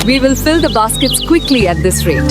We will fill the baskets quickly at this rate.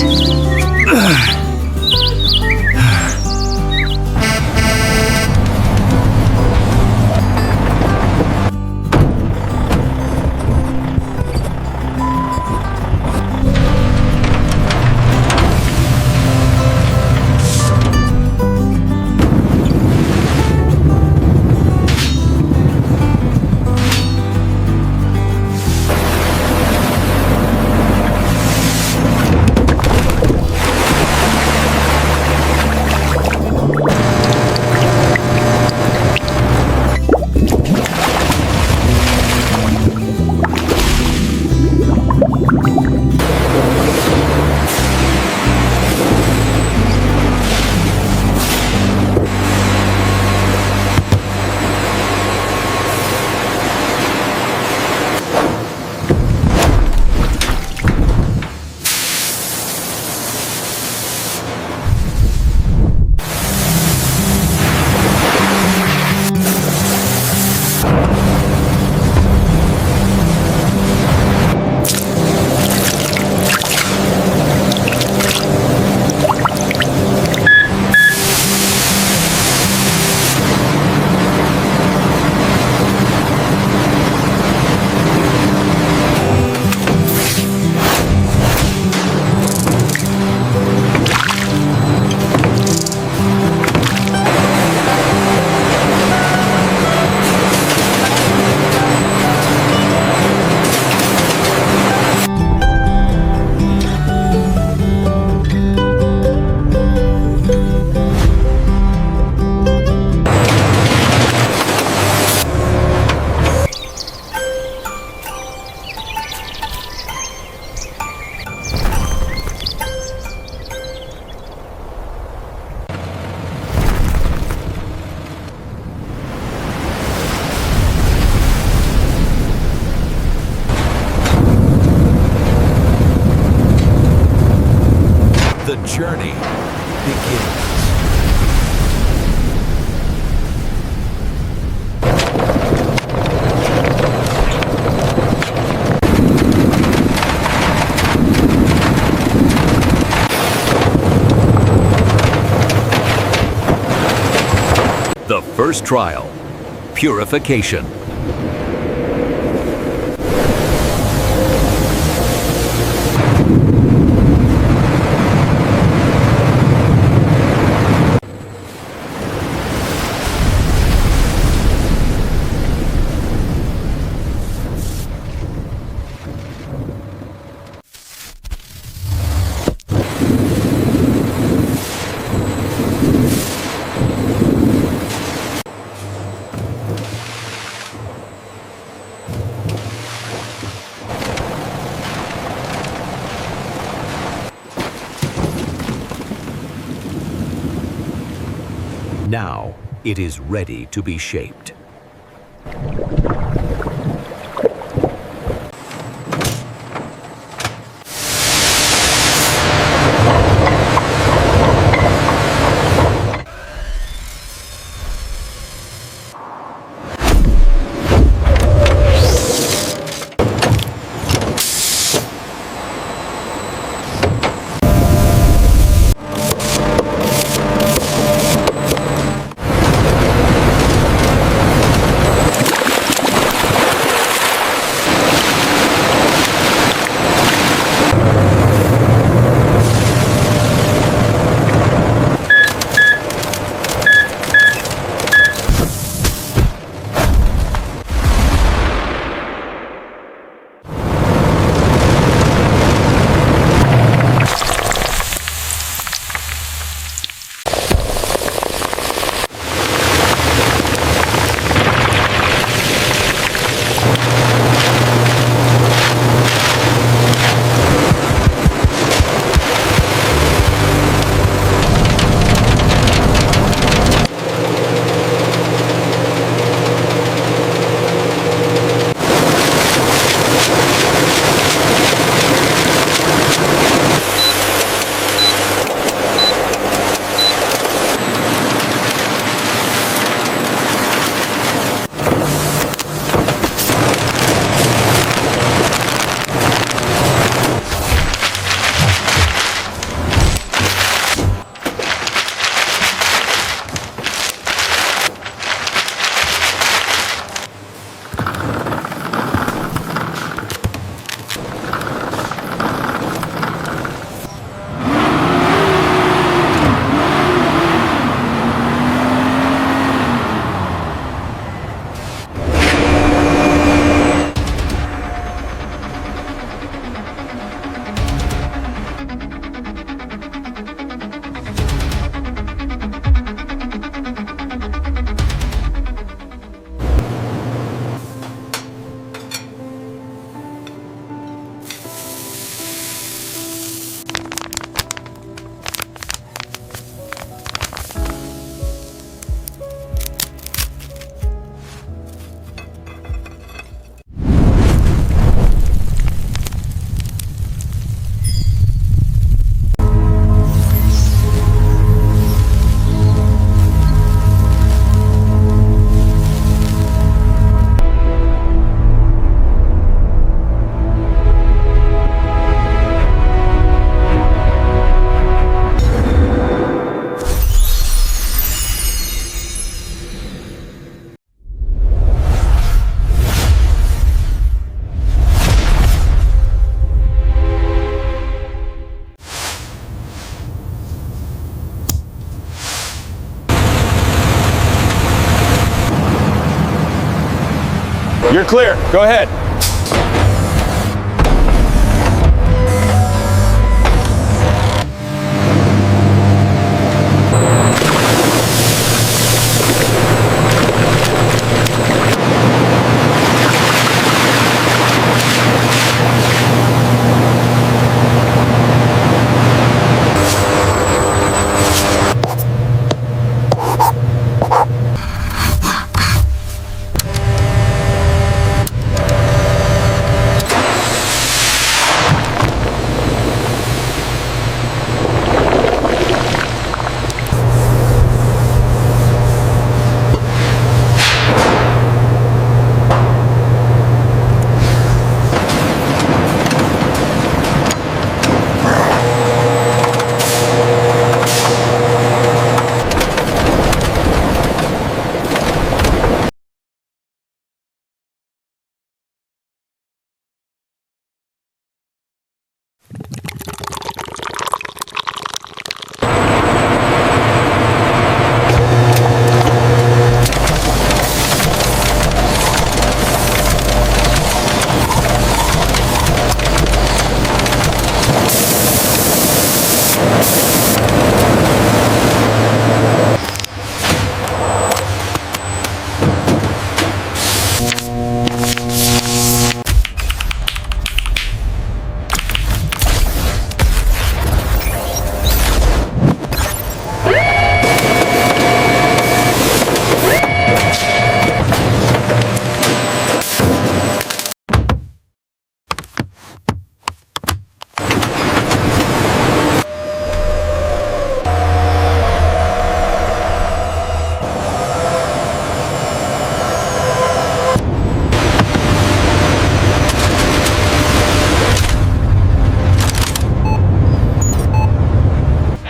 The journey begins. The first trial, purification. Now it is ready to be shaped. You're clear. Go ahead.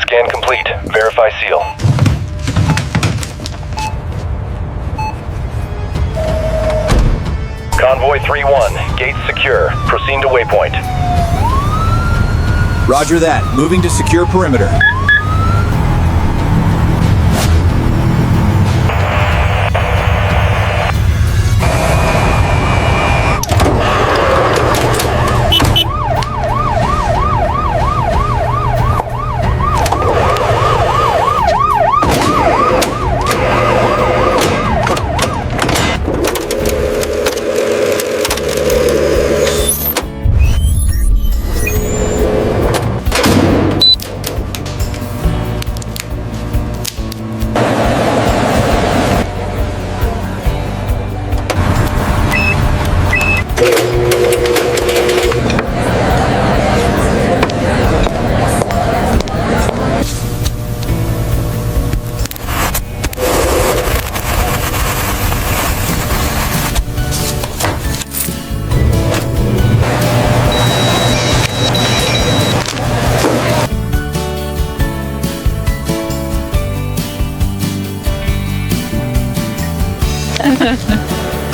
Scan complete. Verify seal. Convoy 3-1. Gates secure. Proceed to waypoint. Roger that. Moving to secure perimeter.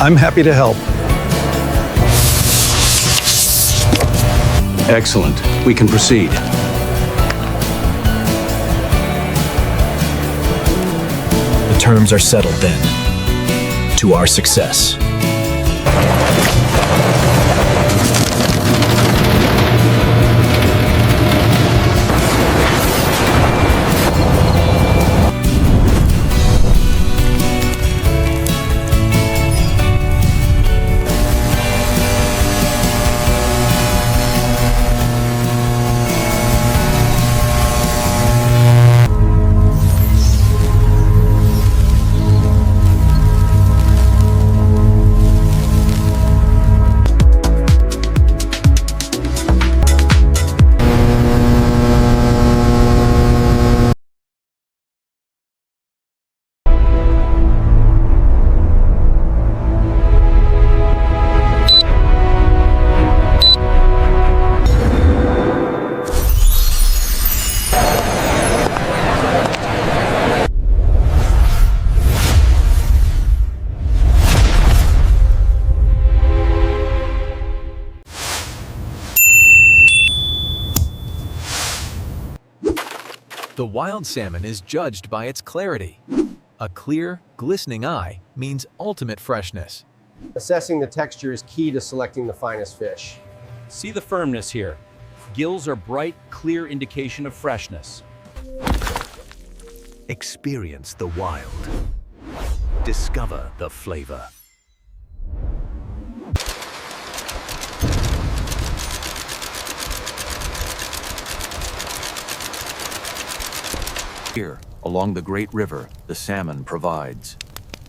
I'm happy to help. Excellent. We can proceed. The terms are settled then. To our success. The wild salmon is judged by its clarity. A clear, glistening eye means ultimate freshness. Assessing the texture is key to selecting the finest fish. See the firmness here. Gills are bright, clear indication of freshness. Experience the wild. Discover the flavor. Here, along the great river, the salmon provides.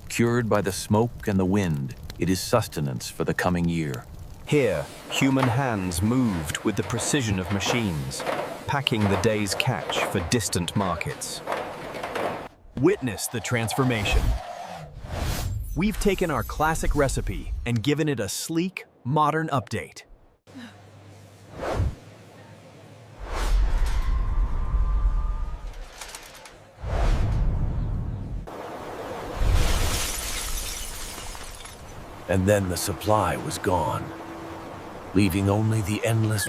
Cured by the smoke and the wind, it is sustenance for the coming year. Here, human hands moved with the precision of machines, packing the day's catch for distant markets. Witness the transformation. We've taken our classic recipe and given it a sleek, modern update. And then the supply was gone, leaving only the endless.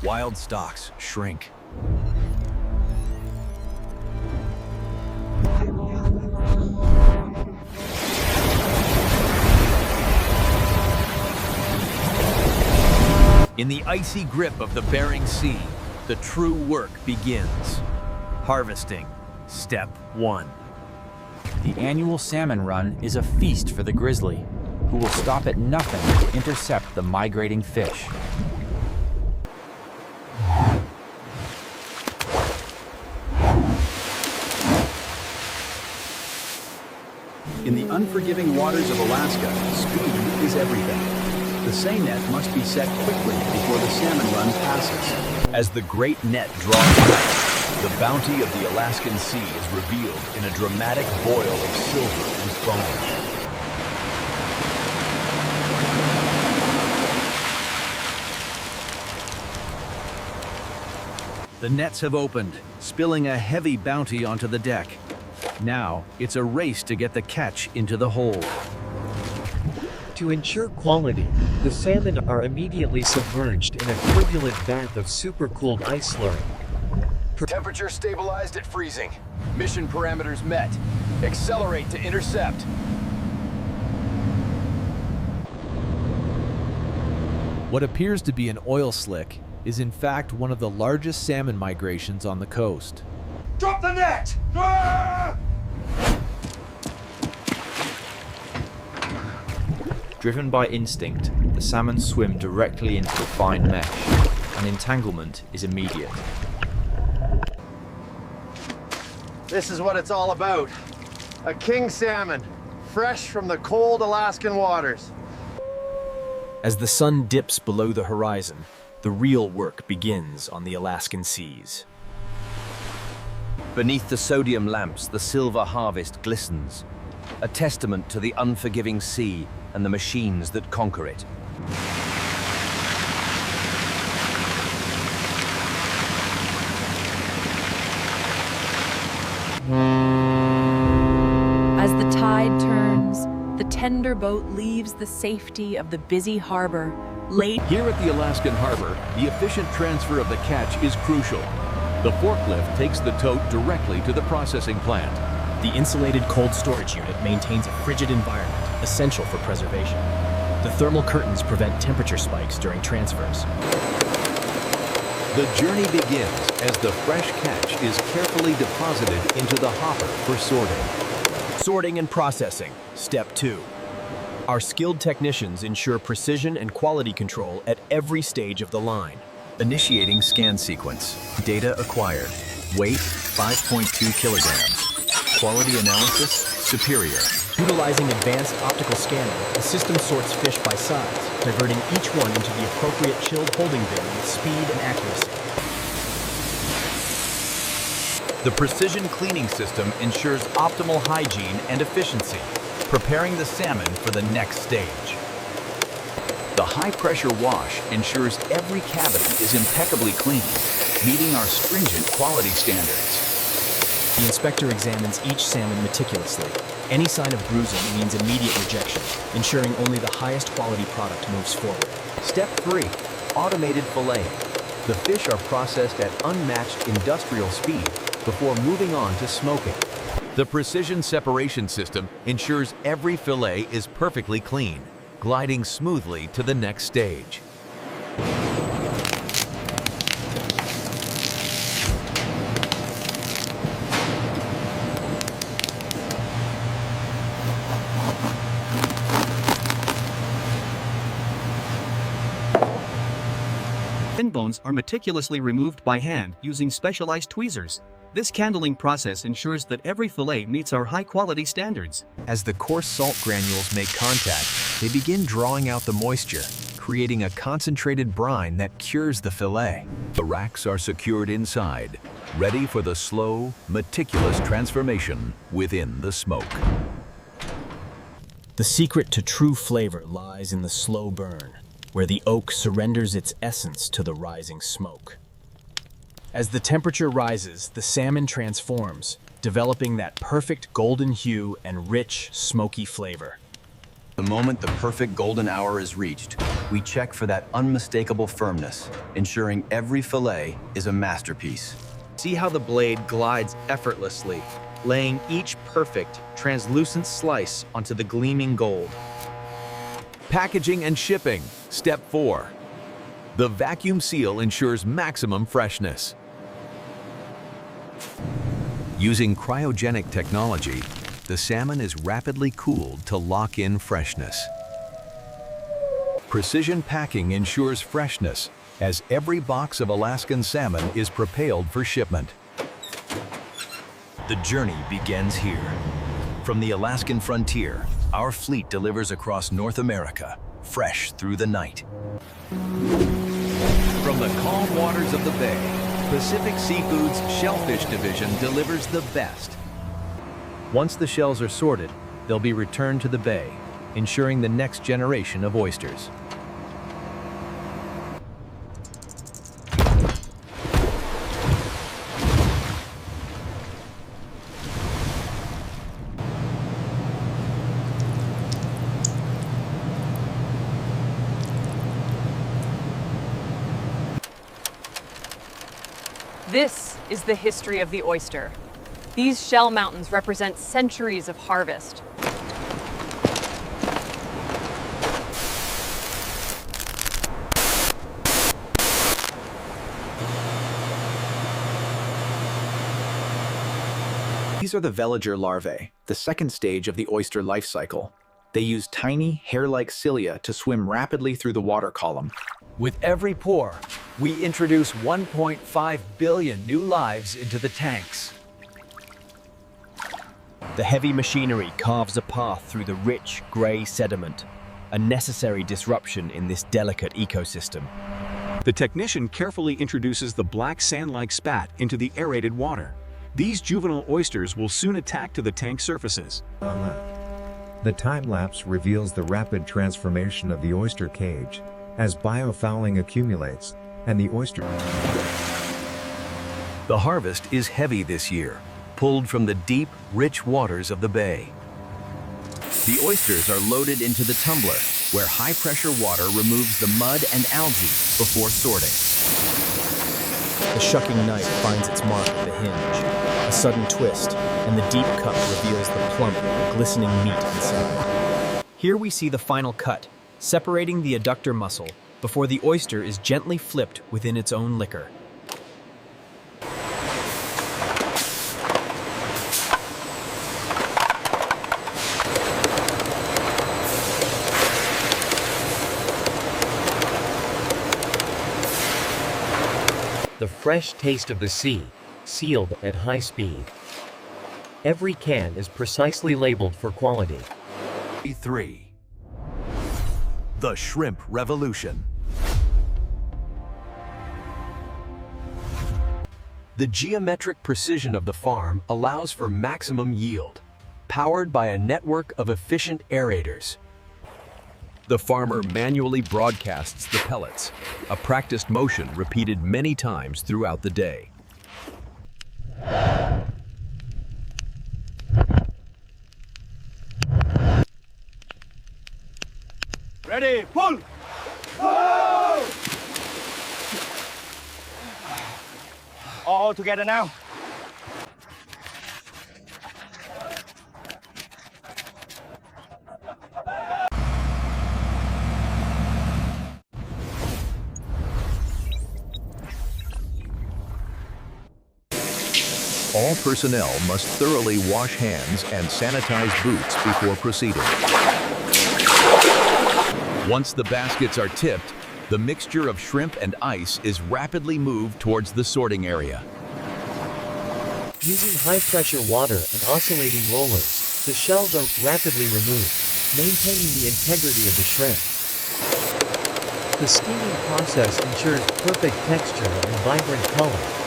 Wild stocks shrink. In the icy grip of the Bering Sea, the true work begins. Harvesting, step 1. The annual salmon run is a feast for the grizzly, who will stop at nothing to intercept the migrating fish. In the unforgiving waters of Alaska, speed is everything. The seine net must be set quickly before the salmon run passes. As the great net draws tight, the bounty of the Alaskan sea is revealed in a dramatic boil of silver and foam. The nets have opened, spilling a heavy bounty onto the deck. Now, it's a race to get the catch into the hole. To ensure quality, the salmon are immediately submerged in a turbulent bath of supercooled ice slurry. Temperature stabilized at freezing. Mission parameters met. Accelerate to intercept. What appears to be an oil slick is in fact one of the largest salmon migrations on the coast. Drop the net! Ah! Driven by instinct, the salmon swim directly into the fine mesh, and entanglement is immediate. This is what it's all about. A king salmon, fresh from the cold Alaskan waters. As the sun dips below the horizon, the real work begins on the Alaskan seas. Beneath the sodium lamps, the silver harvest glistens, a testament to the unforgiving sea and the machines that conquer it. As the tide turns, the tender boat leaves the safety of the busy harbor. Here at the Alaskan harbor, the efficient transfer of the catch is crucial. The forklift takes the tote directly to the processing plant. The insulated cold storage unit maintains a frigid environment, essential for preservation. The thermal curtains prevent temperature spikes during transfers. The journey begins as the fresh catch is carefully deposited into the hopper for sorting. Sorting and processing, step 2. Our skilled technicians ensure precision and quality control at every stage of the line. Initiating scan sequence. Data acquired. Weight, 5.2 kilograms. Quality analysis, superior. Utilizing advanced optical scanning, the system sorts fish by size, diverting each one into the appropriate chilled holding bin with speed and accuracy. The precision cleaning system ensures optimal hygiene and efficiency, preparing the salmon for the next stage. The high-pressure wash ensures every cavity is impeccably clean, meeting our stringent quality standards. The inspector examines each salmon meticulously. Any sign of bruising means immediate rejection, ensuring only the highest quality product moves forward. Step 3. Automated filleting. The fish are processed at unmatched industrial speed before moving on to smoking. The precision separation system ensures every fillet is perfectly clean, gliding smoothly to the next stage. Fin bones are meticulously removed by hand using specialized tweezers. This candling process ensures that every fillet meets our high-quality standards. As the coarse salt granules make contact, they begin drawing out the moisture, creating a concentrated brine that cures the fillet. The racks are secured inside, ready for the slow, meticulous transformation within the smoke. The secret to true flavor lies in the slow burn, where the oak surrenders its essence to the rising smoke. As the temperature rises, the salmon transforms, developing that perfect golden hue and rich, smoky flavor. The moment the perfect golden hour is reached, we check for that unmistakable firmness, ensuring every fillet is a masterpiece. See how the blade glides effortlessly, laying each perfect, translucent slice onto the gleaming gold. Packaging and shipping. Step 4. The vacuum seal ensures maximum freshness. Using cryogenic technology, the salmon is rapidly cooled to lock in freshness. Precision packing ensures freshness, as every box of Alaskan salmon is propelled for shipment. The journey begins here. From the Alaskan frontier, our fleet delivers across North America, fresh through the night. From the calm waters of the bay, Pacific Seafood's Shellfish Division delivers the best. Once the shells are sorted, they'll be returned to the bay, ensuring the next generation of oysters. This is the history of the oyster. These shell mountains represent centuries of harvest. These are the veliger larvae, the second stage of the oyster life cycle. They use tiny, hair-like cilia to swim rapidly through the water column. With every pour, we introduce 1.5 billion new lives into the tanks. The heavy machinery carves a path through the rich, gray sediment, a necessary disruption in this delicate ecosystem. The technician carefully introduces the black sand-like spat into the aerated water. These juvenile oysters will soon attack to the tank surfaces. The time-lapse reveals the rapid transformation of the oyster cage as biofouling accumulates, and the oyster. The harvest is heavy this year, pulled from the deep, rich waters of the bay. The oysters are loaded into the tumbler, where high-pressure water removes the mud and algae before sorting. The shucking knife finds its mark at the hinge. A sudden twist, and the deep cut reveals the plump, glistening meat inside. Here we see the final cut, separating the adductor muscle before the oyster is gently flipped within its own liquor. The fresh taste of the sea, sealed at high speed. Every can is precisely labeled for quality. 3. The Shrimp Revolution. The geometric precision of the farm allows for maximum yield, powered by a network of efficient aerators. The farmer manually broadcasts the pellets, a practiced motion repeated many times throughout the day. Ready, pull! Oh! All together now. All personnel must thoroughly wash hands and sanitize boots before proceeding. Once the baskets are tipped, the mixture of shrimp and ice is rapidly moved towards the sorting area. Using high-pressure water and oscillating rollers, the shells are rapidly removed, maintaining the integrity of the shrimp. The steaming process ensures perfect texture and vibrant color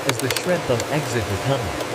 as the shrimp exit the tunnel.